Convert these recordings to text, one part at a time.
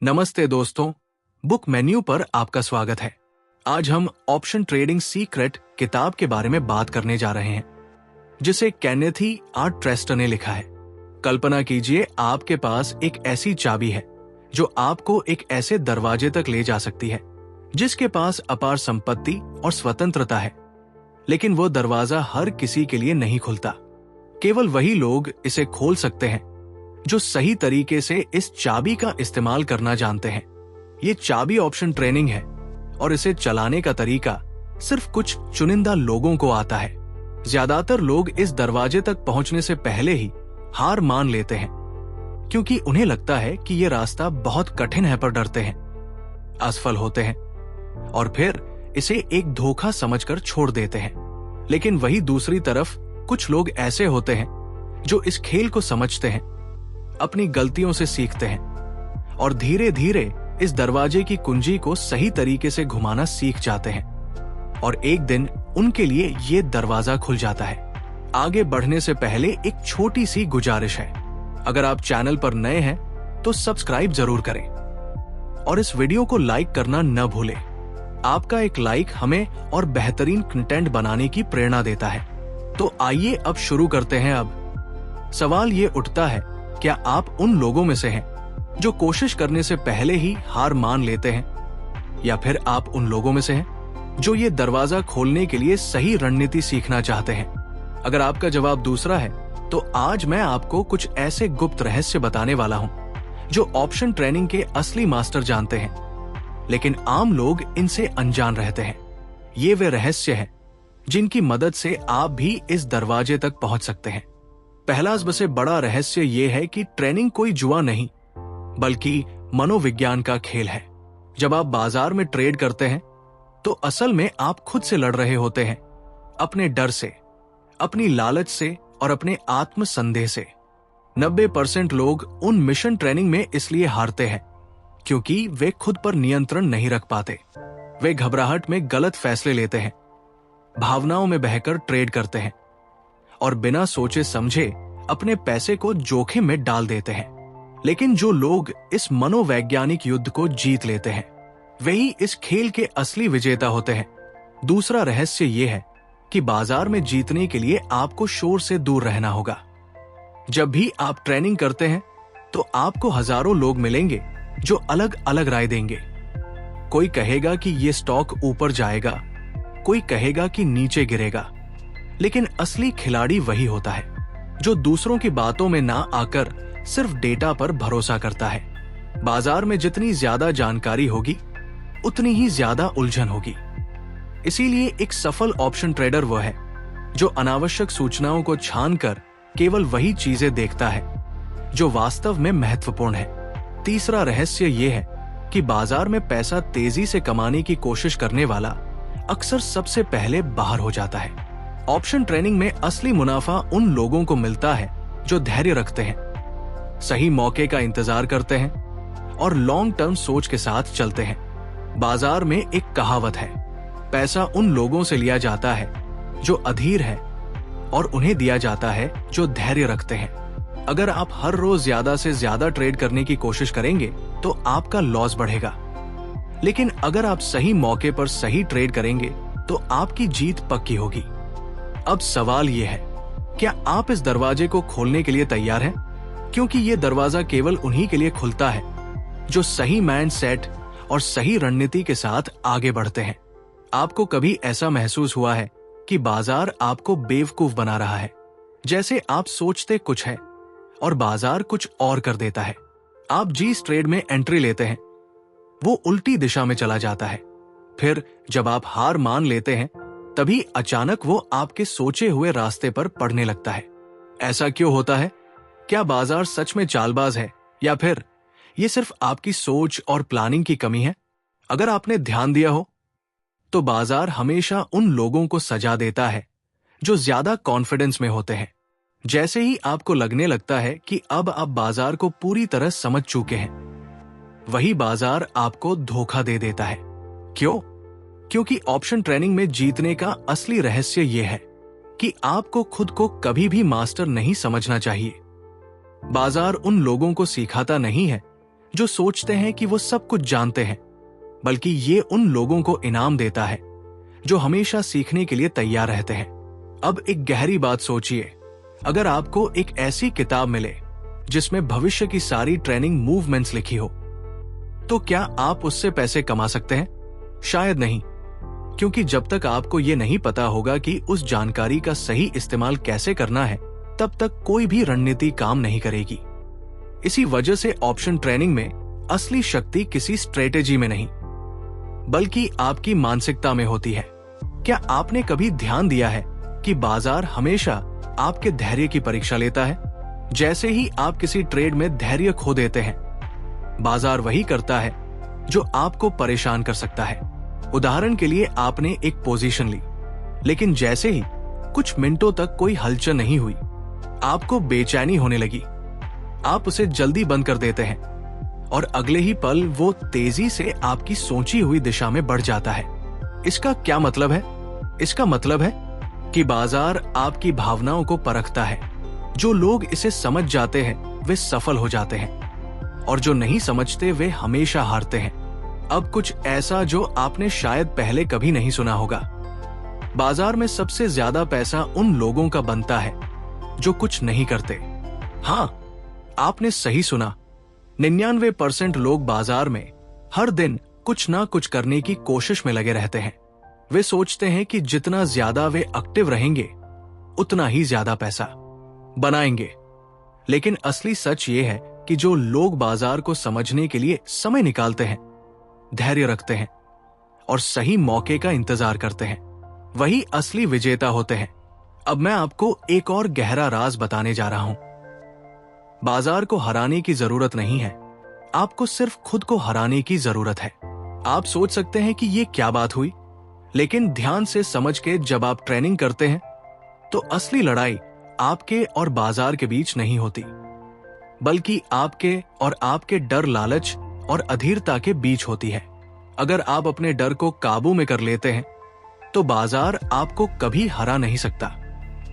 नमस्ते दोस्तों, book menu पर आपका स्वागत है। आज हम ऑप्शन ट्रेडिंग सीक्रेट किताब के बारे में बात करने जा रहे हैं, जिसे केनेथी आर ट्रेस्टर ने लिखा है। कल्पना कीजिए आपके पास एक ऐसी चाबी है जो आपको एक ऐसे दरवाजे तक ले जा सकती है जिसके पास अपार संपत्ति और स्वतंत्रता है, लेकिन वो दरवाजा हर किसी के लिए नहीं खुलता। केवल वही लोग इसे खोल सकते हैं जो सही तरीके से इस चाबी का इस्तेमाल करना जानते हैं। ये चाबी ऑप्शन ट्रेनिंग है और इसे चलाने का तरीका सिर्फ कुछ चुनिंदा लोगों को आता है। ज्यादातर लोग इस दरवाजे तक पहुंचने से पहले ही हार मान लेते हैं, क्योंकि उन्हें लगता है कि ये रास्ता बहुत कठिन है, पर डरते हैं, असफल होते हैं और फिर इसे एक धोखा समझकर छोड़ देते हैं। लेकिन वही दूसरी तरफ कुछ लोग ऐसे होते हैं जो इस खेल को समझते हैं, अपनी गलतियों से सीखते हैं और धीरे धीरे इस दरवाजे की कुंजी को सही तरीके से घुमाना सीख जाते हैं और एक दिन उनके लिए ये दरवाजा खुल जाता है। आगे बढ़ने से पहले एक छोटी सी गुजारिश है, अगर आप चैनल पर नए हैं तो सब्सक्राइब जरूर करें और इस वीडियो को लाइक करना न भूलें। आपका एक लाइक हमें और बेहतरीन कंटेंट बनाने की प्रेरणा देता है। तो आइए अब शुरू करते हैं। अब सवाल ये उठता है, क्या आप उन लोगों में से हैं जो कोशिश करने से पहले ही हार मान लेते हैं, या फिर आप उन लोगों में से हैं जो ये दरवाजा खोलने के लिए सही रणनीति सीखना चाहते हैं? अगर आपका जवाब दूसरा है तो आज मैं आपको कुछ ऐसे गुप्त रहस्य बताने वाला हूं जो ऑप्शन ट्रेनिंग के असली मास्टर जानते हैं, लेकिन आम लोग इनसे अनजान रहते हैं। ये वे रहस्य हैं जिनकी मदद से आप भी इस दरवाजे तक पहुंच सकते हैं। पहला सबसे बड़ा रहस्य ये है कि ट्रेनिंग कोई जुआ नहीं, बल्कि मनोविज्ञान का खेल है। जब आप बाजार में ट्रेड करते हैं तो असल में आप खुद से लड़ रहे होते हैं, अपने डर से, अपनी लालच से और अपने आत्म संदेह से। 90% लोग उन मिशन ट्रेनिंग में इसलिए हारते हैं क्योंकि वे खुद पर नियंत्रण नहीं रख पाते। वे घबराहट में गलत फैसले लेते हैं, भावनाओं में बहकर ट्रेड करते हैं और बिना सोचे समझे अपने पैसे को जोखिम में डाल देते हैं। लेकिन जो लोग इस मनोवैज्ञानिक युद्ध को जीत लेते हैं, वही इस खेल के असली विजेता होते हैं। दूसरा रहस्य यह है कि बाजार में जीतने के लिए आपको शोर से दूर रहना होगा। जब भी आप ट्रेनिंग करते हैं तो आपको हजारों लोग मिलेंगे जो अलग अलग राय देंगे। कोई कहेगा कि यह स्टॉक ऊपर जाएगा, कोई कहेगा कि नीचे गिरेगा, लेकिन असली खिलाड़ी वही होता है जो दूसरों की बातों में ना आकर सिर्फ डेटा पर भरोसा करता है। बाजार में जितनी ज्यादा जानकारी होगी उतनी ही ज्यादा उलझन होगी। इसीलिए एक सफल ऑप्शन ट्रेडर वह है जो अनावश्यक सूचनाओं को छानकर केवल वही चीजें देखता है जो वास्तव में महत्वपूर्ण है। तीसरा रहस्य यह है कि बाजार में पैसा तेजी से कमाने की कोशिश करने वाला अक्सर सबसे पहले बाहर हो जाता है। ऑप्शन ट्रेनिंग में असली मुनाफा उन लोगों को मिलता है जो धैर्य रखते हैं, सही मौके का इंतजार करते हैं और लॉन्ग टर्म सोच के साथ चलते हैं। बाजार में एक कहावत है, पैसा उन लोगों से लिया जाता है जो अधीर है और उन्हें दिया जाता है जो धैर्य रखते हैं। अगर आप हर रोज ज्यादा से ज्यादा ट्रेड करने की कोशिश करेंगे तो आपका लॉस बढ़ेगा, लेकिन अगर आप सही मौके पर सही ट्रेड करेंगे तो आपकी जीत पक्की होगी। अब सवाल यह है, क्या आप इस दरवाजे को खोलने के लिए तैयार हैं? क्योंकि यह दरवाजा केवल उन्हीं के लिए खुलता है जो सही माइंड सेट और सही रणनीति के साथ आगे बढ़ते हैं। आपको कभी ऐसा महसूस हुआ है कि बाजार आपको बेवकूफ बना रहा है, जैसे आप सोचते कुछ है और बाजार कुछ और कर देता है? आप जिस ट्रेड में एंट्री लेते हैं वो उल्टी दिशा में चला जाता है। फिर जब आप हार मान लेते हैं तभी अचानक वो आपके सोचे हुए रास्ते पर पड़ने लगता है। ऐसा क्यों होता है? क्या बाजार सच में चालबाज है या फिर ये सिर्फ आपकी सोच और प्लानिंग की कमी है? अगर आपने ध्यान दिया हो तो बाजार हमेशा उन लोगों को सजा देता है जो ज्यादा कॉन्फिडेंस में होते हैं। जैसे ही आपको लगने लगता है कि अब आप बाजार को पूरी तरह समझ चुके हैं, वही बाजार आपको धोखा दे देता है। क्यों? क्योंकि ऑप्शन ट्रेनिंग में जीतने का असली रहस्य यह है कि आपको खुद को कभी भी मास्टर नहीं समझना चाहिए। बाजार उन लोगों को सिखाता नहीं है जो सोचते हैं कि वो सब कुछ जानते हैं, बल्कि ये उन लोगों को इनाम देता है जो हमेशा सीखने के लिए तैयार रहते हैं। अब एक गहरी बात सोचिए, अगर आपको एक ऐसी किताब मिले जिसमें भविष्य की सारी ट्रेनिंग मूवमेंट्स लिखी हो, तो क्या आप उससे पैसे कमा सकते हैं? शायद नहीं, क्योंकि जब तक आपको ये नहीं पता होगा कि उस जानकारी का सही इस्तेमाल कैसे करना है, तब तक कोई भी रणनीति काम नहीं करेगी। इसी वजह से ऑप्शन ट्रेनिंग में असली शक्ति किसी स्ट्रेटेजी में नहीं, बल्कि आपकी मानसिकता में होती है। क्या आपने कभी ध्यान दिया है कि बाजार हमेशा आपके धैर्य की परीक्षा लेता है? जैसे ही आप किसी ट्रेड में धैर्य खो देते हैं, बाजार वही करता है जो आपको परेशान कर सकता है। उदाहरण के लिए, आपने एक पोजीशन ली, लेकिन जैसे ही कुछ मिनटों तक कोई हलचल नहीं हुई, आपको बेचैनी होने लगी। आप उसे जल्दी बंद कर देते हैं और अगले ही पल वो तेजी से आपकी सोची हुई दिशा में बढ़ जाता है। इसका क्या मतलब है? इसका मतलब है कि बाजार आपकी भावनाओं को परखता है। जो लोग इसे समझ जाते हैं वे सफल हो जाते हैं, और जो नहीं समझते वे हमेशा हारते हैं। अब कुछ ऐसा जो आपने शायद पहले कभी नहीं सुना होगा। बाजार में सबसे ज्यादा पैसा उन लोगों का बनता है जो कुछ नहीं करते। हाँ, आपने सही सुना, 99% लोग बाजार में हर दिन कुछ ना कुछ करने की कोशिश में लगे रहते हैं। वे सोचते हैं कि जितना ज्यादा वे एक्टिव रहेंगे, उतना ही ज्यादा पैसा बनाएंगे। लेकिन असली सच ये है कि जो लोग बाजार को समझने के लिए समय निकालते हैं, धैर्य रखते हैं और सही मौके का इंतजार करते हैं, वही असली विजेता होते हैं। अब मैं आपको एक और गहरा राज बताने जा रहा हूं। बाजार को हराने की जरूरत नहीं है, आपको सिर्फ खुद को हराने की जरूरत है। आप सोच सकते हैं कि ये क्या बात हुई, लेकिन ध्यान से समझ के जब आप ट्रेनिंग करते हैं, तो असली लड़ाई आपके और बाजार के बीच नहीं होती, बल्कि आपके डर, लालच और अधीरता के बीच होती है। अगर आप अपने डर को काबू में कर लेते हैं, तो बाजार आपको कभी हरा नहीं सकता।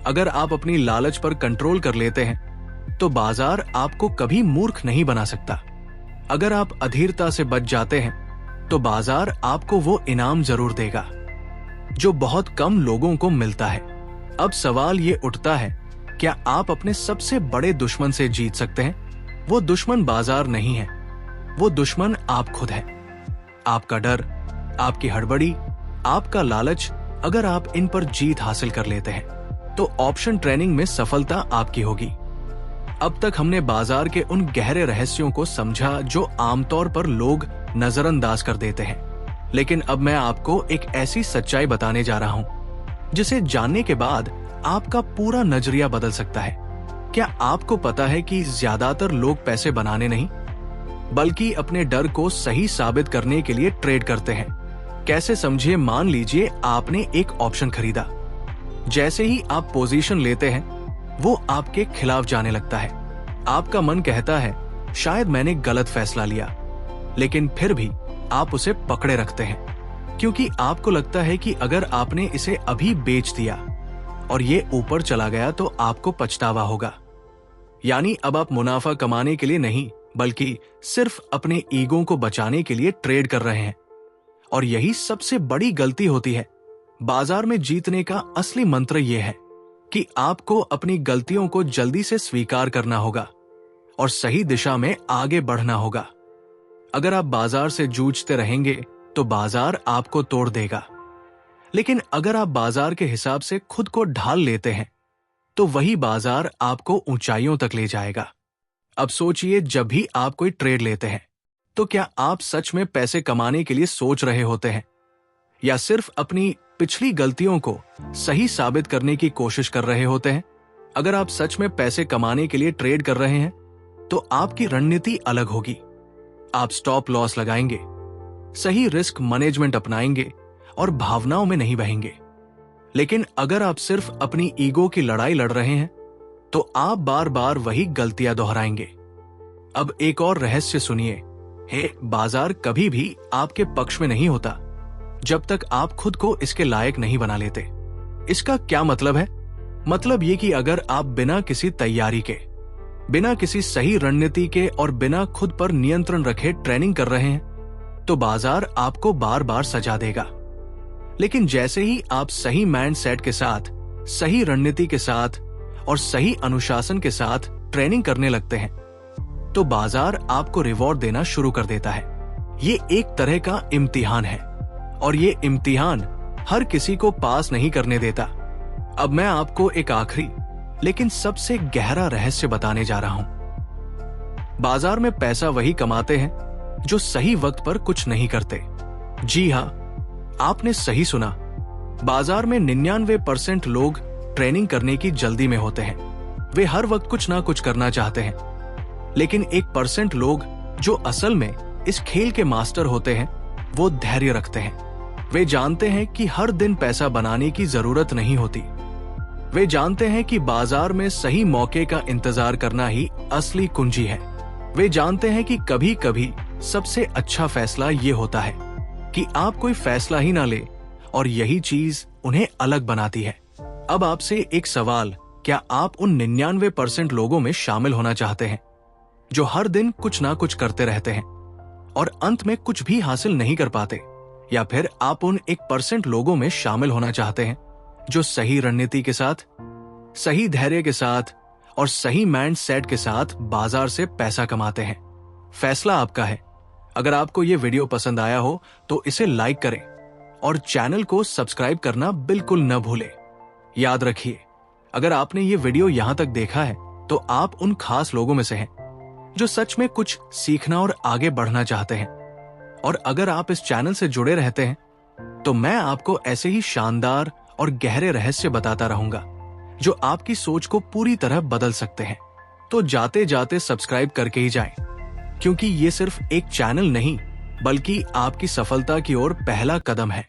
अगर आप अपनी लालच पर कंट्रोल कर लेते हैं, तो बाजार आपको कभी मूर्ख नहीं बना सकता। अगर आप अधीरता से बच जाते हैं, तो बाजार आपको वो इनाम जरूर देगा जो बहुत कम लोगों को मिलता है। अब सवाल ये उठता है, क्या आप अपने सबसे बड़े दुश्मन से जीत सकते हैं? वो दुश्मन बाजार नहीं है, वो दुश्मन आप खुद है। आपका डर, आपकी हड़बड़ी, आपका लालच। अगर आप इन पर जीत हासिल कर लेते हैं, तो ऑप्शन ट्रेनिंग में सफलता आपकी होगी। अब तक हमने बाजार के उन गहरे रहस्यों को समझा जो आमतौर पर लोग नजरअंदाज कर देते हैं। लेकिन अब मैं आपको एक ऐसी सच्चाई बताने जा रहा हूं जिसे जानने के बाद आपका पूरा नजरिया बदल सकता है। क्या आपको पता है कि ज्यादातर लोग पैसे बनाने नहीं, बल्कि अपने डर को सही साबित करने के लिए ट्रेड करते हैं? कैसे, समझिए। मान लीजिए आपने एक ऑप्शन खरीदा। जैसे ही आप पोजीशन लेते हैं, वो आपके खिलाफ जाने लगता है। आपका मन कहता है, शायद मैंने गलत फैसला लिया, लेकिन फिर भी आप उसे पकड़े रखते हैं, क्योंकि आपको लगता है कि अगर आपने इसे अभी बेच दिया और ये ऊपर चला गया तो आपको पछतावा होगा। यानी अब आप मुनाफा कमाने के लिए नहीं, बल्कि सिर्फ अपने ईगो को बचाने के लिए ट्रेड कर रहे हैं। और यही सबसे बड़ी गलती होती है। बाजार में जीतने का असली मंत्र यह है कि आपको अपनी गलतियों को जल्दी से स्वीकार करना होगा और सही दिशा में आगे बढ़ना होगा। अगर आप बाजार से जूझते रहेंगे, तो बाजार आपको तोड़ देगा। लेकिन अगर आप बाजार के हिसाब से खुद को ढाल लेते हैं, तो वही बाजार आपको ऊंचाइयों तक ले जाएगा। अब सोचिए, जब भी आप कोई ट्रेड लेते हैं, तो क्या आप सच में पैसे कमाने के लिए सोच रहे होते हैं, या सिर्फ अपनी पिछली गलतियों को सही साबित करने की कोशिश कर रहे होते हैं? अगर आप सच में पैसे कमाने के लिए ट्रेड कर रहे हैं, तो आपकी रणनीति अलग होगी। आप स्टॉप लॉस लगाएंगे, सही रिस्क मैनेजमेंट अपनाएंगे और भावनाओं में नहीं बहेंगे। लेकिन अगर आप सिर्फ अपनी ईगो की लड़ाई लड़ रहे हैं, तो आप बार बार वही गलतियां दोहराएंगे। अब एक और रहस्य सुनिए, बाजार कभी भी आपके पक्ष में नहीं होता जब तक आप खुद को इसके लायक नहीं बना लेते। इसका क्या मतलब है? मतलब ये कि अगर आप बिना किसी तैयारी के बिना किसी सही रणनीति के और बिना खुद पर नियंत्रण रखे ट्रेनिंग कर रहे हैं तो बाजार आपको बार बार सजा देगा। लेकिन जैसे ही आप सही माइंडसेट के साथ, सही रणनीति के साथ और सही अनुशासन के साथ ट्रेनिंग करने लगते हैं तो बाजार आपको रिवॉर्ड देना शुरू कर देता है। ये एक तरह का इम्तिहान है और ये इम्तिहान हर किसी को पास नहीं करने देता। अब मैं आपको एक आखिरी लेकिन सबसे गहरा रहस्य बताने जा रहा हूं। बाजार में पैसा वही कमाते हैं जो सही वक्त पर कुछ नहीं करते। जी हां, आपने सही सुना। बाजार में 99% लोग ट्रेनिंग करने की जल्दी में होते हैं। वे हर वक्त कुछ ना कुछ करना चाहते हैं। लेकिन 1% लोग जो असल में इस खेल के मास्टर होते हैं वो धैर्य रखते हैं। वे जानते हैं कि हर दिन पैसा बनाने की जरूरत नहीं होती। वे जानते हैं कि बाजार में सही मौके का इंतजार करना ही असली कुंजी है। वे जानते हैं कि कभी कभी सबसे अच्छा फैसला ये होता है कि आप कोई फैसला ही ना ले और यही चीज उन्हें अलग बनाती है। अब आपसे एक सवाल, क्या आप उन 99% लोगों में शामिल होना चाहते हैं जो हर दिन कुछ ना कुछ करते रहते हैं और अंत में कुछ भी हासिल नहीं कर पाते, या फिर आप उन 1% लोगों में शामिल होना चाहते हैं जो सही रणनीति के साथ, सही धैर्य के साथ और सही माइंड सेट के साथ बाजार से पैसा कमाते हैं? फैसला आपका है। अगर आपको ये वीडियो पसंद आया हो तो इसे लाइक करें और चैनल को सब्सक्राइब करना बिल्कुल न भूलें। याद रखिए, अगर आपने ये वीडियो यहां तक देखा है तो आप उन खास लोगों में से हैं जो सच में कुछ सीखना और आगे बढ़ना चाहते हैं। और अगर आप इस चैनल से जुड़े रहते हैं तो मैं आपको ऐसे ही शानदार और गहरे रहस्य बताता रहूंगा जो आपकी सोच को पूरी तरह बदल सकते हैं। तो जाते जाते सब्सक्राइब करके ही जाएं, क्योंकि ये सिर्फ एक चैनल नहीं बल्कि आपकी सफलता की ओर पहला कदम है।